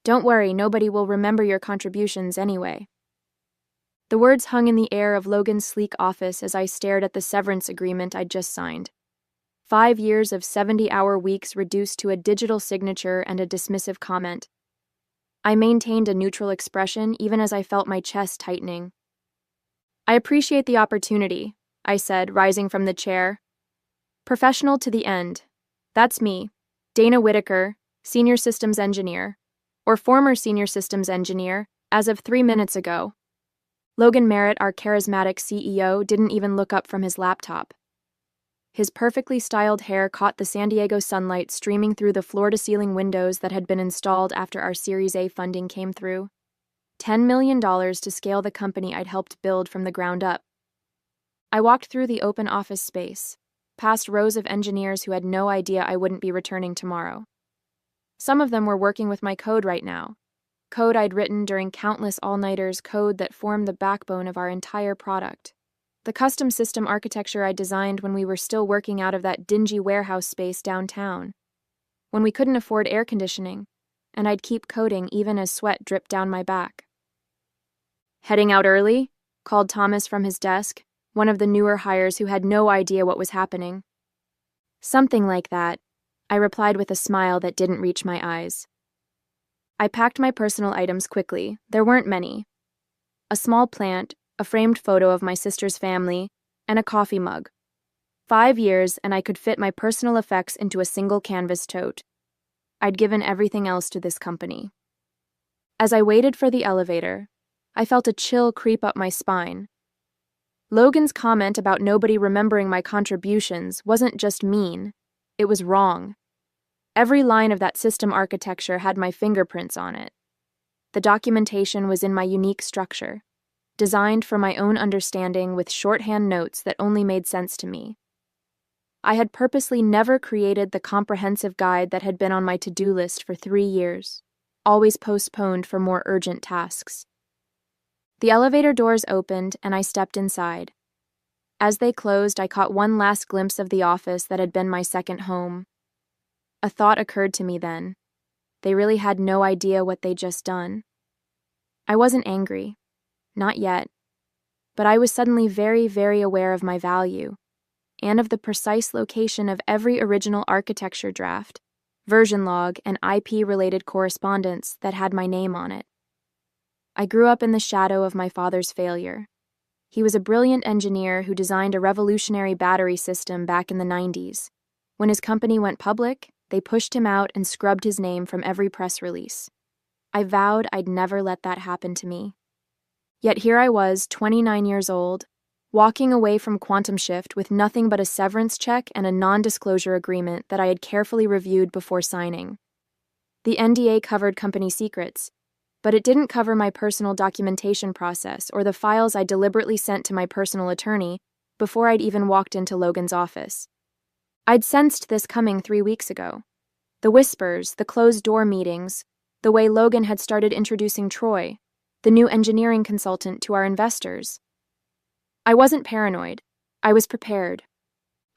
Don't worry, nobody will remember your contributions anyway. The words hung in the air of Logan's sleek office as I stared at the severance agreement I'd just signed. 5 years of 70-hour weeks reduced to a digital signature and a dismissive comment. I maintained a neutral expression even as I felt my chest tightening. I appreciate the opportunity, I said, rising from the chair. Professional to the end. That's me, Dana Whitaker, Senior Systems Engineer, or former Senior Systems Engineer, as of 3 minutes ago. Logan Merritt, our charismatic CEO, didn't even look up from his laptop. His perfectly styled hair caught the San Diego sunlight streaming through the floor-to-ceiling windows that had been installed after our Series A funding came through. $10 million to scale the company I'd helped build from the ground up. I walked through the open office space, past rows of engineers who had no idea I wouldn't be returning tomorrow. Some of them were working with my code right now, code I'd written during countless all-nighters, code that formed the backbone of our entire product. The custom system architecture I designed when we were still working out of that dingy warehouse space downtown, when we couldn't afford air conditioning, and I'd keep coding even as sweat dripped down my back. Heading out early? Called Thomas from his desk, one of the newer hires who had no idea what was happening. Something like that, I replied with a smile that didn't reach my eyes. I packed my personal items quickly. There weren't many. A small plant, a framed photo of my sister's family, and a coffee mug. 5 years, and I could fit my personal effects into a single canvas tote. I'd given everything else to this company. As I waited for the elevator, I felt a chill creep up my spine. Logan's comment about nobody remembering my contributions wasn't just mean, it was wrong. Every line of that system architecture had my fingerprints on it. The documentation was in my unique structure, designed for my own understanding with shorthand notes that only made sense to me. I had purposely never created the comprehensive guide that had been on my to-do list for 3 years, always postponed for more urgent tasks. The elevator doors opened and I stepped inside. As they closed, I caught one last glimpse of the office that had been my second home. A thought occurred to me then. They really had no idea what they'd just done. I wasn't angry. Not yet. But I was suddenly very, very aware of my value, and of the precise location of every original architecture draft, version log, and IP-related correspondence that had my name on it. I grew up in the shadow of my father's failure. He was a brilliant engineer who designed a revolutionary battery system back in the 90s. When his company went public, they pushed him out and scrubbed his name from every press release. I vowed I'd never let that happen to me. Yet here I was, 29 years old, walking away from Quantum Shift with nothing but a severance check and a non-disclosure agreement that I had carefully reviewed before signing. The NDA covered company secrets, but it didn't cover my personal documentation process or the files I deliberately sent to my personal attorney before I'd even walked into Logan's office. I'd sensed this coming 3 weeks ago. The whispers, the closed-door meetings, the way Logan had started introducing Troy, the new engineering consultant, to our investors. I wasn't paranoid. I was prepared.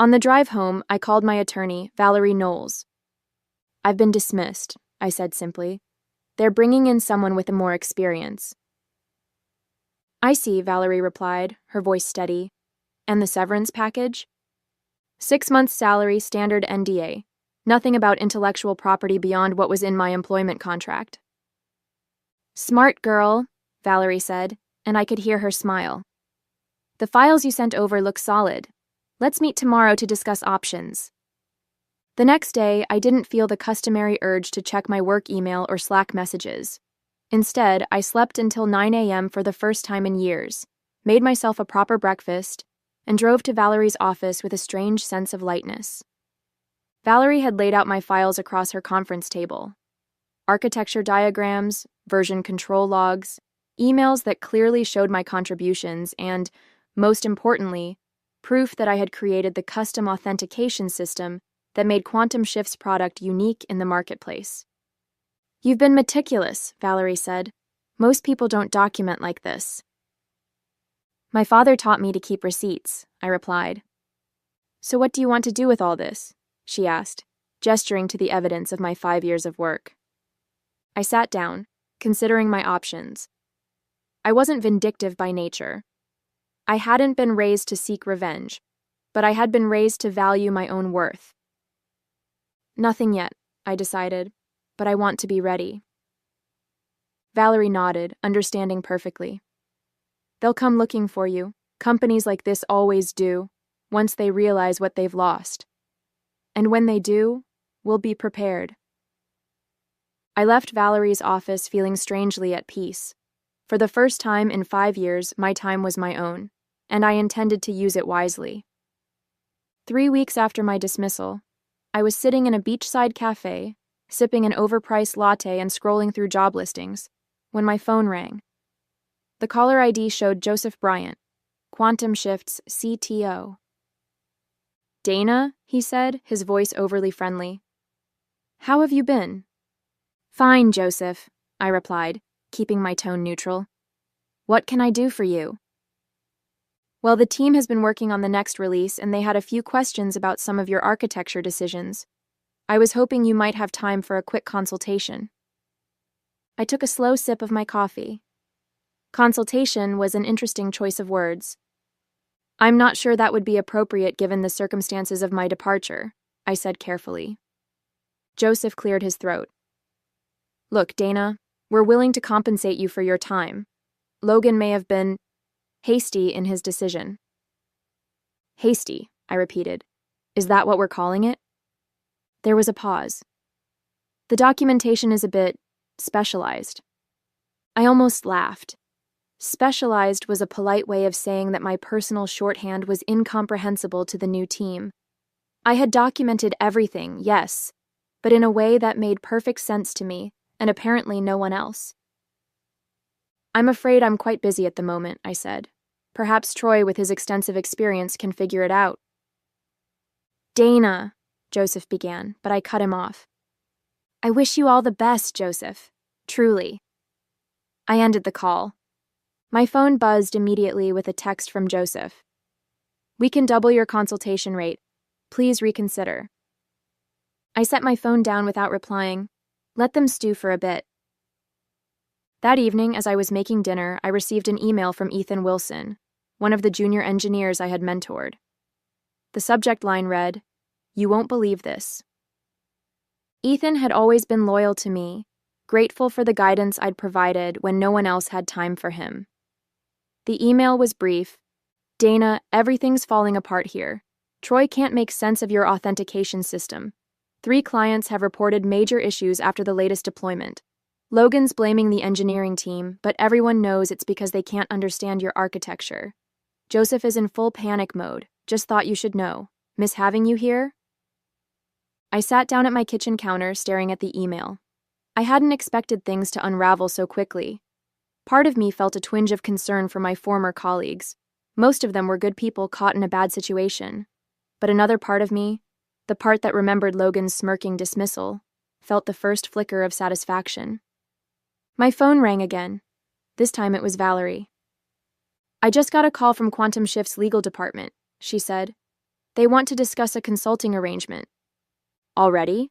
On the drive home, I called my attorney, Valerie Knowles. "I've been dismissed," I said simply. "They're bringing in someone with more experience." "I see," Valerie replied, her voice steady. "And the severance package?" 6 months salary, standard NDA. Nothing about intellectual property beyond what was in my employment contract. "Smart girl," Valerie said, and I could hear her smile. "The files you sent over look solid. Let's meet tomorrow to discuss options." The next day, I didn't feel the customary urge to check my work email or Slack messages. Instead, I slept until 9 a.m. for the first time in years, made myself a proper breakfast, and drove to Valerie's office with a strange sense of lightness. Valerie had laid out my files across her conference table. Architecture diagrams, version control logs, emails that clearly showed my contributions, and, most importantly, proof that I had created the custom authentication system that made Quantum Shift's product unique in the marketplace. "You've been meticulous," Valerie said. "Most people don't document like this." "My father taught me to keep receipts," I replied. "So what do you want to do with all this?" she asked, gesturing to the evidence of my 5 years of work. I sat down, considering my options. I wasn't vindictive by nature. I hadn't been raised to seek revenge, but I had been raised to value my own worth. Nothing yet, I decided, but I want to be ready. Valerie nodded, understanding perfectly. They'll come looking for you. Companies like this always do, once they realize what they've lost. And when they do, we'll be prepared. I left Valerie's office feeling strangely at peace. For the first time in 5 years, my time was my own, and I intended to use it wisely. 3 weeks after my dismissal, I was sitting in a beachside cafe, sipping an overpriced latte and scrolling through job listings, when my phone rang. The caller ID showed Joseph Bryant, Quantum Shift's CTO. "Dana," he said, his voice overly friendly. "How have you been?" "Fine, Joseph," I replied, keeping my tone neutral. "What can I do for you?" "Well, the team has been working on the next release, and they had a few questions about some of your architecture decisions. I was hoping you might have time for a quick consultation." I took a slow sip of my coffee. Consultation was an interesting choice of words. "I'm not sure that would be appropriate given the circumstances of my departure," I said carefully. Joseph cleared his throat. "Look, Dana, we're willing to compensate you for your time. Logan may have been hasty in his decision." "Hasty," I repeated. "Is that what we're calling it?" There was a pause. "The documentation is a bit specialized." I almost laughed. Specialized was a polite way of saying that my personal shorthand was incomprehensible to the new team. I had documented everything, yes, but in a way that made perfect sense to me, and apparently no one else. "I'm afraid I'm quite busy at the moment," I said. "Perhaps Troy, with his extensive experience, can figure it out." "Dana," Joseph began, but I cut him off. "I wish you all the best, Joseph. Truly." I ended the call. My phone buzzed immediately with a text from Joseph. "We can double your consultation rate. Please reconsider." I set my phone down without replying. Let them stew for a bit. That evening, as I was making dinner, I received an email from Ethan Wilson, one of the junior engineers I had mentored. The subject line read, "You won't believe this." Ethan had always been loyal to me, grateful for the guidance I'd provided when no one else had time for him. The email was brief. "Dana, everything's falling apart here. Troy can't make sense of your authentication system. 3 clients have reported major issues after the latest deployment. Logan's blaming the engineering team, but everyone knows it's because they can't understand your architecture. Joseph is in full panic mode. Just thought you should know. Miss having you here?" I sat down at my kitchen counter, staring at the email. I hadn't expected things to unravel so quickly. Part of me felt a twinge of concern for my former colleagues. Most of them were good people caught in a bad situation. But another part of me, the part that remembered Logan's smirking dismissal, felt the first flicker of satisfaction. My phone rang again. This time it was Valerie. "I just got a call from Quantum Shift's legal department," she said. "They want to discuss a consulting arrangement." "Already?"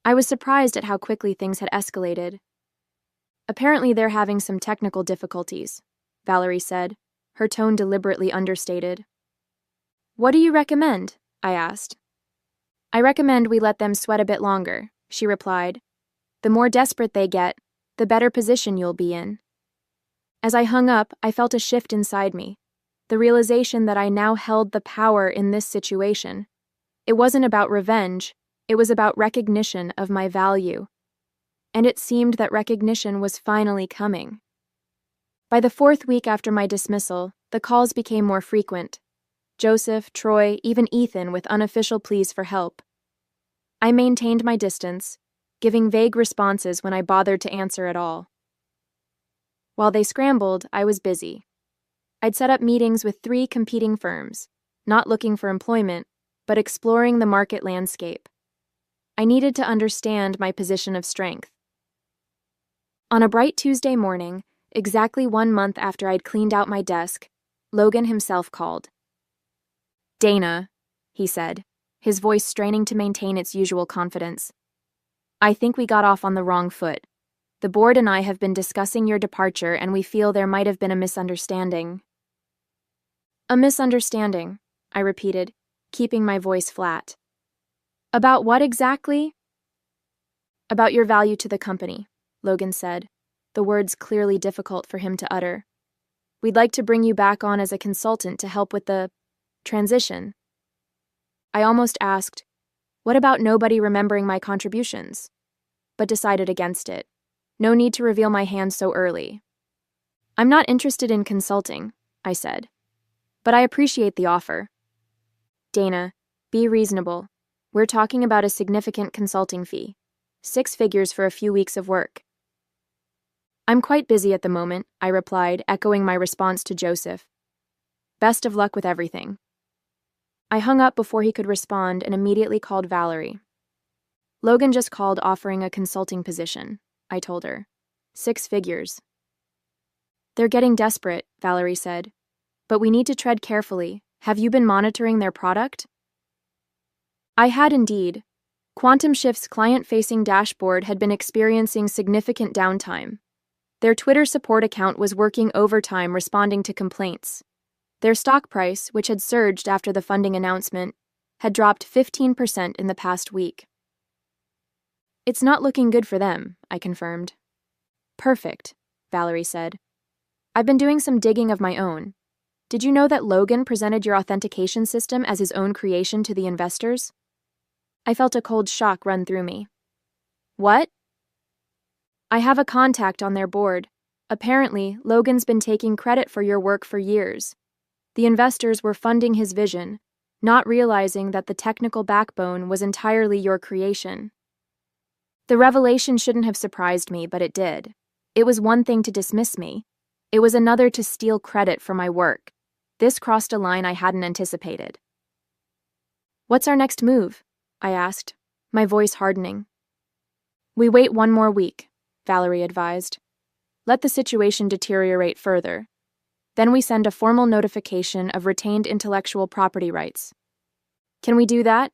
I was surprised at how quickly things had escalated. "Apparently they're having some technical difficulties," Valerie said, her tone deliberately understated. "What do you recommend?" I asked. "I recommend we let them sweat a bit longer," she replied. "The more desperate they get, the better position you'll be in." As I hung up, I felt a shift inside me, the realization that I now held the power in this situation. It wasn't about revenge, it was about recognition of my value. And it seemed that recognition was finally coming. By the 4th week after my dismissal, the calls became more frequent. Joseph, Troy, even Ethan with unofficial pleas for help. I maintained my distance, giving vague responses when I bothered to answer at all. While they scrambled, I was busy. I'd set up meetings with 3 competing firms, not looking for employment, but exploring the market landscape. I needed to understand my position of strength. On a bright Tuesday morning, exactly 1 month after I'd cleaned out my desk, Logan himself called. "Dana," he said, his voice straining to maintain its usual confidence. "I think we got off on the wrong foot. The board and I have been discussing your departure, and we feel there might have been a misunderstanding. A misunderstanding, I repeated, keeping my voice flat. About what exactly? About your value to the company, Logan said, the words clearly difficult for him to utter. We'd like to bring you back on as a consultant to help with the transition. I almost asked, what about nobody remembering my contributions? But decided against it. No need to reveal my hand so early. I'm not interested in consulting, I said. But I appreciate the offer. Dana, be reasonable. We're talking about a significant consulting fee. 6 figures for a few weeks of work. I'm quite busy at the moment, I replied, echoing my response to Joseph. Best of luck with everything. I hung up before he could respond and immediately called Valerie. Logan just called offering a consulting position, I told her. 6 figures. They're getting desperate, Valerie said. But we need to tread carefully. Have you been monitoring their product? I had indeed. Quantum Shift's client-facing dashboard had been experiencing significant downtime. Their Twitter support account was working overtime responding to complaints. Their stock price, which had surged after the funding announcement, had dropped 15% in the past week. It's not looking good for them, I confirmed. Perfect, Valerie said. I've been doing some digging of my own. Did you know that Logan presented your authentication system as his own creation to the investors? I felt a cold shock run through me. What? I have a contact on their board. Apparently, Logan's been taking credit for your work for years. The investors were funding his vision, not realizing that the technical backbone was entirely your creation. The revelation shouldn't have surprised me, but it did. It was one thing to dismiss me. It was another to steal credit for my work. This crossed a line I hadn't anticipated. What's our next move? I asked, my voice hardening. We wait 1 more week, Valerie advised. Let the situation deteriorate further. Then we send a formal notification of retained intellectual property rights. Can we do that?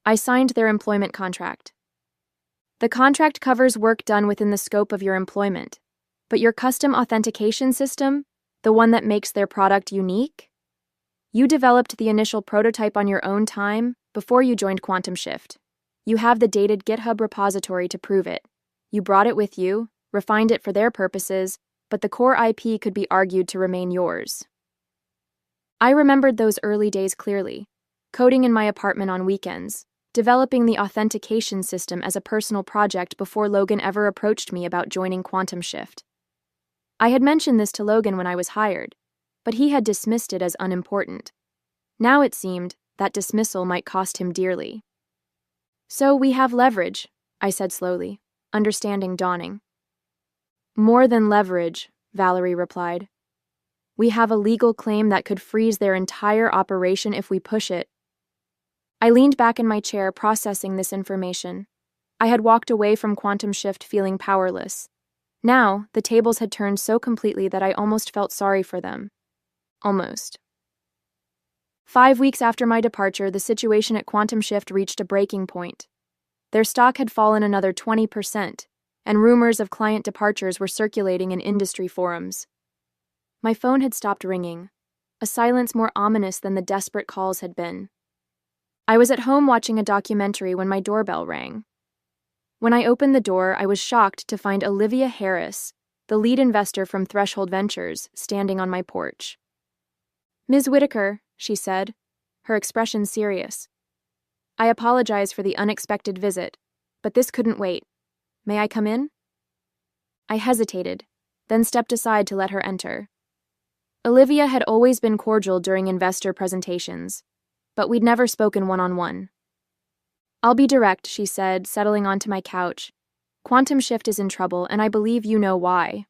I signed their employment contract. The contract covers work done within the scope of your employment, but your custom authentication system, the one that makes their product unique? You developed the initial prototype on your own time before you joined Quantum Shift. You have the dated GitHub repository to prove it. You brought it with you, refined it for their purposes, but the core IP could be argued to remain yours. I remembered those early days clearly, coding in my apartment on weekends, developing the authentication system as a personal project before Logan ever approached me about joining Quantum Shift. I had mentioned this to Logan when I was hired, but he had dismissed it as unimportant. Now it seemed that dismissal might cost him dearly. So we have leverage, I said slowly, understanding dawning. More than leverage, Valerie replied. We have a legal claim that could freeze their entire operation if we push it. I leaned back in my chair, processing this information. I had walked away from Quantum Shift feeling powerless. Now, the tables had turned so completely that I almost felt sorry for them. Almost. 5 weeks after my departure, the situation at Quantum Shift reached a breaking point. Their stock had fallen another 20%, and rumors of client departures were circulating in industry forums. My phone had stopped ringing, a silence more ominous than the desperate calls had been. I was at home watching a documentary when my doorbell rang. When I opened the door, I was shocked to find Olivia Harris, the lead investor from Threshold Ventures, standing on my porch. Ms. Whitaker, she said, her expression serious. I apologize for the unexpected visit, but this couldn't wait. May I come in? I hesitated, then stepped aside to let her enter. Olivia had always been cordial during investor presentations, but we'd never spoken one-on-one. I'll be direct, she said, settling onto my couch. Quantum Shift is in trouble, and I believe you know why.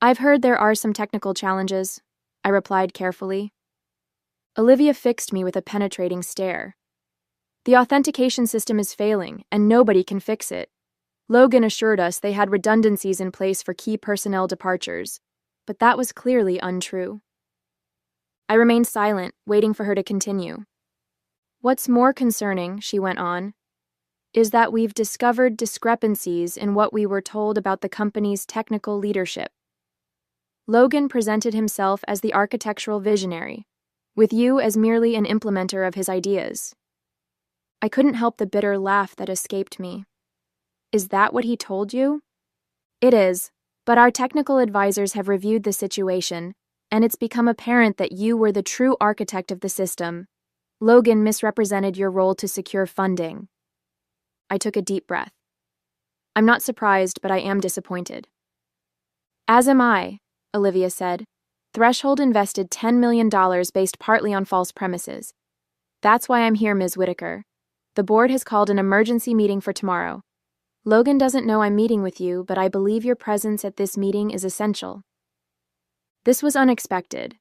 I've heard there are some technical challenges, I replied carefully. Olivia fixed me with a penetrating stare. The authentication system is failing, and nobody can fix it. Logan assured us they had redundancies in place for key personnel departures, but that was clearly untrue. I remained silent, waiting for her to continue. What's more concerning, she went on, is that we've discovered discrepancies in what we were told about the company's technical leadership. Logan presented himself as the architectural visionary, with you as merely an implementer of his ideas. I couldn't help the bitter laugh that escaped me. Is that what he told you? It is, but our technical advisors have reviewed the situation, and it's become apparent that you were the true architect of the system. Logan misrepresented your role to secure funding. I took a deep breath. I'm not surprised, but I am disappointed. As am I, Olivia said. Threshold invested $10 million based partly on false premises. That's why I'm here, Ms. Whitaker. The board has called an emergency meeting for tomorrow. Logan doesn't know I'm meeting with you, but I believe your presence at this meeting is essential. This was unexpected.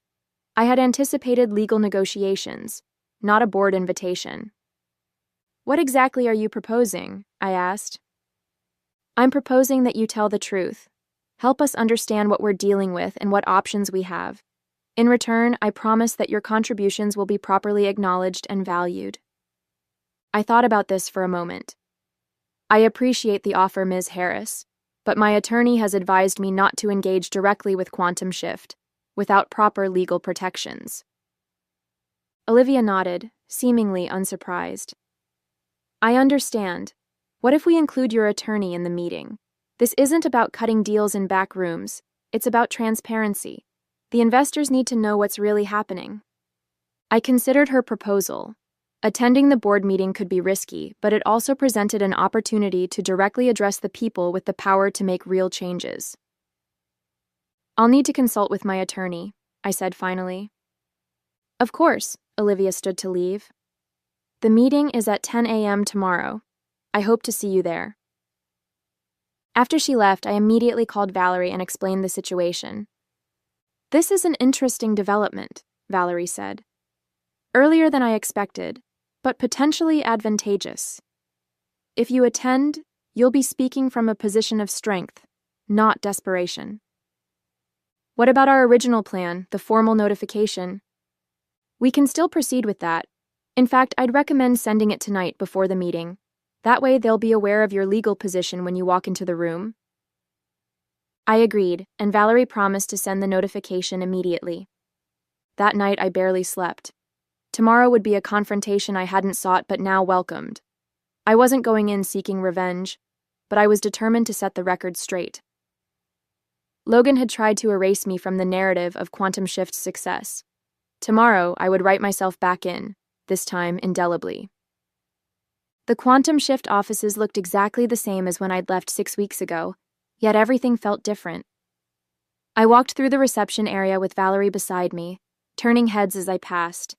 I had anticipated legal negotiations, not a board invitation. What exactly are you proposing? I asked. I'm proposing that you tell the truth. Help us understand what we're dealing with and what options we have. In return, I promise that your contributions will be properly acknowledged and valued. I thought about this for a moment. I appreciate the offer, Ms. Harris, but my attorney has advised me not to engage directly with Quantum Shift without proper legal protections. Olivia nodded, seemingly unsurprised. I understand. What if we include your attorney in the meeting? This isn't about cutting deals in back rooms. It's about transparency. The investors need to know what's really happening. I considered her proposal. Attending the board meeting could be risky, but it also presented an opportunity to directly address the people with the power to make real changes. I'll need to consult with my attorney, I said finally. Of course, Olivia stood to leave. The meeting is at 10 a.m. tomorrow. I hope to see you there. After she left, I immediately called Valerie and explained the situation. This is an interesting development, Valerie said. Earlier than I expected, but potentially advantageous. If you attend, you'll be speaking from a position of strength, not desperation. What about our original plan, the formal notification? We can still proceed with that. In fact, I'd recommend sending it tonight before the meeting. That way they'll be aware of your legal position when you walk into the room. I agreed, and Valerie promised to send the notification immediately. That night I barely slept. Tomorrow would be a confrontation I hadn't sought but now welcomed. I wasn't going in seeking revenge, but I was determined to set the record straight. Logan had tried to erase me from the narrative of Quantum Shift's success. Tomorrow I would write myself back in, this time indelibly. The Quantum Shift offices looked exactly the same as when I'd left 6 weeks ago, yet everything felt different. I walked through the reception area with Valerie beside me, turning heads as I passed.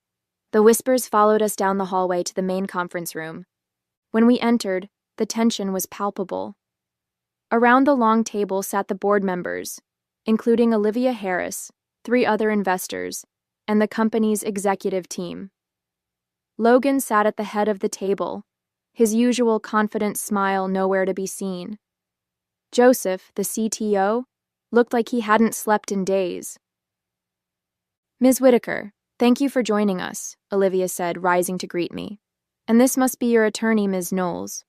The whispers followed us down the hallway to the main conference room. When we entered, the tension was palpable. Around the long table sat the board members, including Olivia Harris, 3 other investors, and the company's executive team. Logan sat at the head of the table, his usual confident smile nowhere to be seen. Joseph, the CTO, looked like he hadn't slept in days. Ms. Whitaker, thank you for joining us, Olivia said, rising to greet me. And this must be your attorney, Ms. Knowles.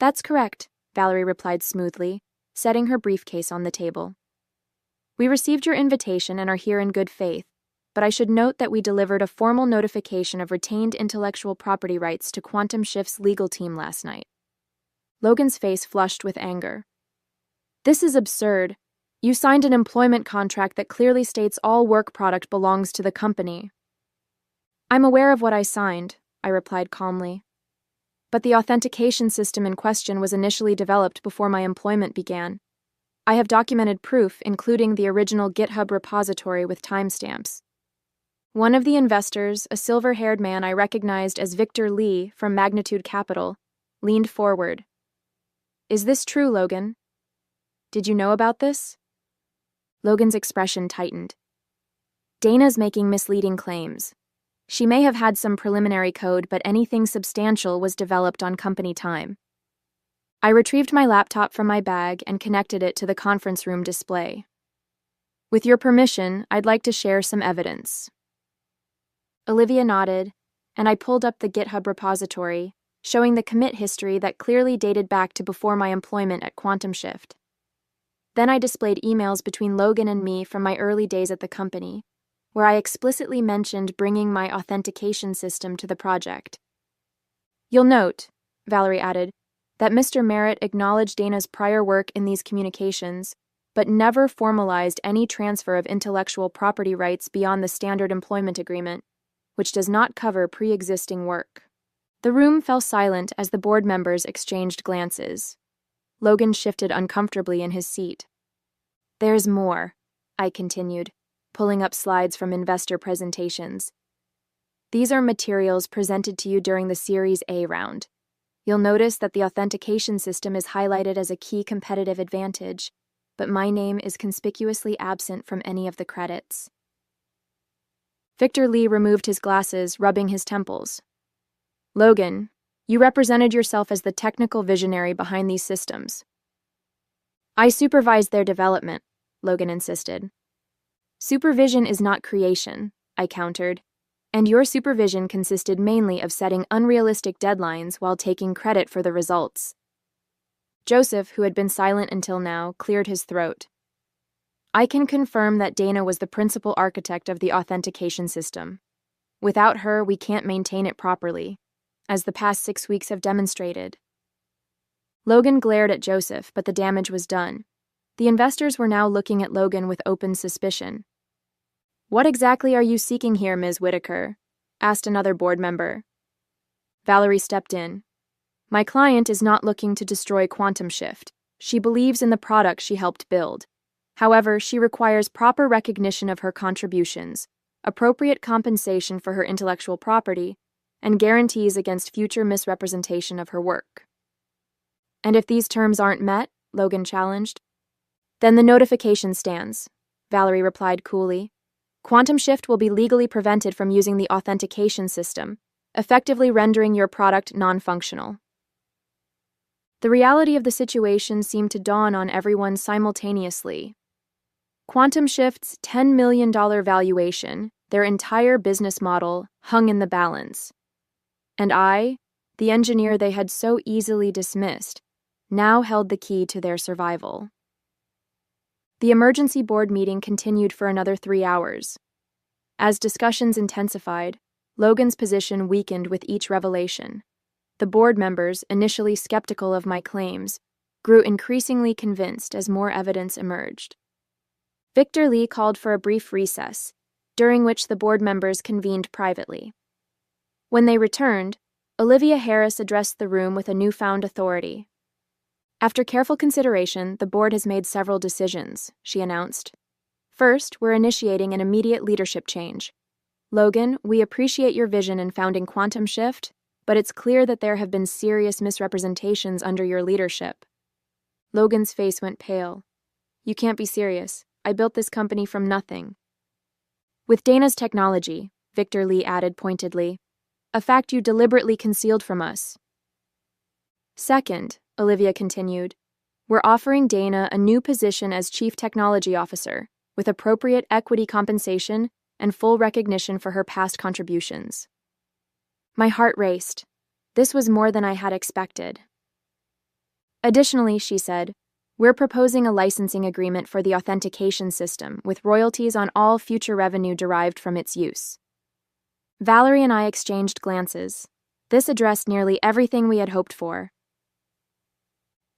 That's correct, Valerie replied smoothly, setting her briefcase on the table. We received your invitation and are here in good faith, but I should note that we delivered a formal notification of retained intellectual property rights to Quantum Shift's legal team last night. Logan's face flushed with anger. This is absurd. You signed an employment contract that clearly states all work product belongs to the company. I'm aware of what I signed, I replied calmly. But the authentication system in question was initially developed before my employment began. I have documented proof, including the original GitHub repository with timestamps. One of the investors, a silver-haired man I recognized as Victor Lee from Magnitude Capital, leaned forward. Is this true, Logan? Did you know about this? Logan's expression tightened. Dana's making misleading claims. She may have had some preliminary code, but anything substantial was developed on company time. I retrieved my laptop from my bag and connected it to the conference room display. With your permission, I'd like to share some evidence. Olivia nodded, and I pulled up the GitHub repository, showing the commit history that clearly dated back to before my employment at Quantum Shift. Then I displayed emails between Logan and me from my early days at the company, where I explicitly mentioned bringing my authentication system to the project. You'll note, Valerie added, that Mr. Merritt acknowledged Dana's prior work in these communications, but never formalized any transfer of intellectual property rights beyond the standard employment agreement, which does not cover pre-existing work. The room fell silent as the board members exchanged glances. Logan shifted uncomfortably in his seat. There's more, I continued, pulling up slides from investor presentations. These are materials presented to you during the Series A round. You'll notice that the authentication system is highlighted as a key competitive advantage, but my name is conspicuously absent from any of the credits. Victor Lee removed his glasses, rubbing his temples. Logan, you represented yourself as the technical visionary behind these systems. I supervised their development, Logan insisted. Supervision is not creation, I countered, and your supervision consisted mainly of setting unrealistic deadlines while taking credit for the results. Joseph, who had been silent until now, cleared his throat. I can confirm that Dana was the principal architect of the authentication system. Without her, we can't maintain it properly, as the past 6 weeks have demonstrated. Logan glared at Joseph, but the damage was done. The investors were now looking at Logan with open suspicion. What exactly are you seeking here, Ms. Whitaker? Asked another board member. Valerie stepped in. My client is not looking to destroy Quantum Shift. She believes in the product she helped build. However, she requires proper recognition of her contributions, appropriate compensation for her intellectual property, and guarantees against future misrepresentation of her work. And if these terms aren't met, Logan challenged, then the notification stands, Valerie replied coolly. Quantum Shift will be legally prevented from using the authentication system, effectively rendering your product non-functional. The reality of the situation seemed to dawn on everyone simultaneously. Quantum Shift's $10 million valuation, their entire business model, hung in the balance. And I, the engineer they had so easily dismissed, now held the key to their survival. The emergency board meeting continued for another 3 hours. As discussions intensified, Logan's position weakened with each revelation. The board members, initially skeptical of my claims, grew increasingly convinced as more evidence emerged. Victor Lee called for a brief recess, during which the board members convened privately. When they returned, Olivia Harris addressed the room with a newfound authority. After careful consideration, the board has made several decisions, she announced. First, we're initiating an immediate leadership change. Logan, we appreciate your vision in founding Quantum Shift, but it's clear that there have been serious misrepresentations under your leadership. Logan's face went pale. You can't be serious. I built this company from nothing. With Dana's technology, Victor Lee added pointedly, a fact you deliberately concealed from us. Second, Olivia continued, we're offering Dana a new position as Chief Technology Officer, with appropriate equity compensation and full recognition for her past contributions. My heart raced. This was more than I had expected. Additionally, she said, we're proposing a licensing agreement for the authentication system with royalties on all future revenue derived from its use. Valerie and I exchanged glances. This addressed nearly everything we had hoped for.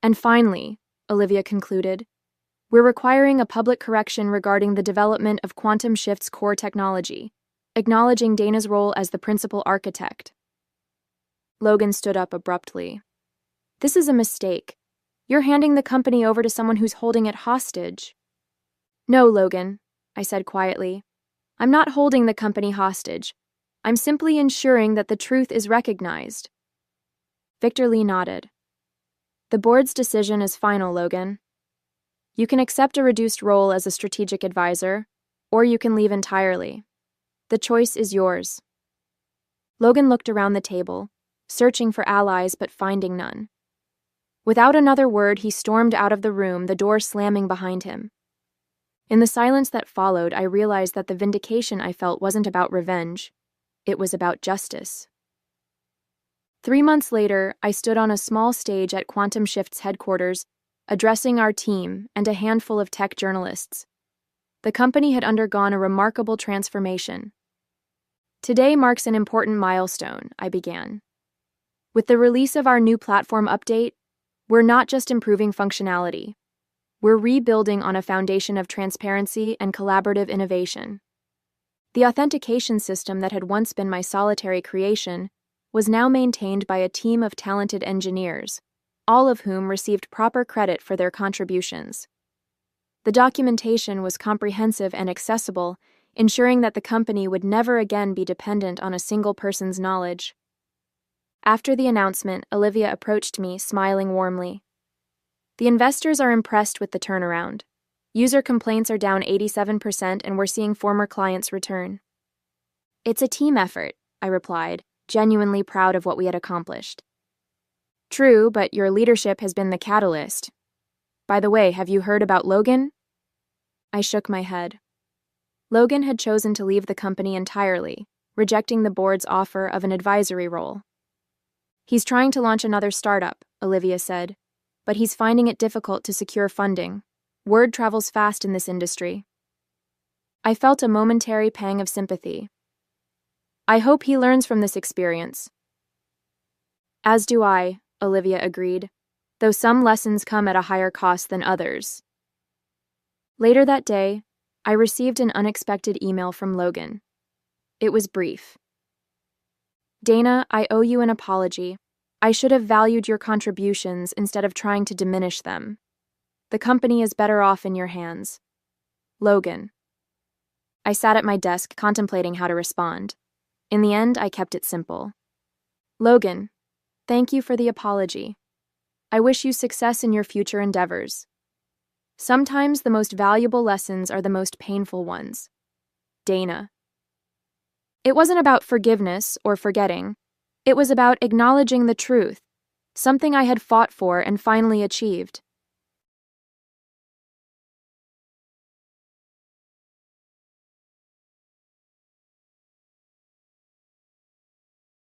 And finally, Olivia concluded, we're requiring a public correction regarding the development of Quantum Shift's core technology, acknowledging Dana's role as the principal architect. Logan stood up abruptly. This is a mistake. You're handing the company over to someone who's holding it hostage. No, Logan, I said quietly. I'm not holding the company hostage. I'm simply ensuring that the truth is recognized. Victor Lee nodded. The board's decision is final, Logan. You can accept a reduced role as a strategic advisor, or you can leave entirely. The choice is yours. Logan looked around the table, searching for allies but finding none. Without another word, he stormed out of the room, the door slamming behind him. In the silence that followed, I realized that the vindication I felt wasn't about revenge. It was about justice. 3 months later, I stood on a small stage at Quantum Shift's headquarters, addressing our team and a handful of tech journalists. The company had undergone a remarkable transformation. Today marks an important milestone, I began. With the release of our new platform update, we're not just improving functionality. We're rebuilding on a foundation of transparency and collaborative innovation. The authentication system that had once been my solitary creation was now maintained by a team of talented engineers, all of whom received proper credit for their contributions. The documentation was comprehensive and accessible, ensuring that the company would never again be dependent on a single person's knowledge. After the announcement, Olivia approached me, smiling warmly. The investors are impressed with the turnaround. User complaints are down 87% and we're seeing former clients return. It's a team effort, I replied, genuinely proud of what we had accomplished. True, but your leadership has been the catalyst. By the way, have you heard about Logan? I shook my head. Logan had chosen to leave the company entirely, rejecting the board's offer of an advisory role. He's trying to launch another startup, Olivia said, but he's finding it difficult to secure funding. Word travels fast in this industry. I felt a momentary pang of sympathy. I hope he learns from this experience. As do I, Olivia agreed, though some lessons come at a higher cost than others. Later that day, I received an unexpected email from Logan. It was brief. Dana, I owe you an apology. I should have valued your contributions instead of trying to diminish them. The company is better off in your hands. Logan. I sat at my desk contemplating how to respond. In the end, I kept it simple. Logan, thank you for the apology. I wish you success in your future endeavors. Sometimes the most valuable lessons are the most painful ones. Dana. It wasn't about forgiveness or forgetting. It was about acknowledging the truth, something I had fought for and finally achieved.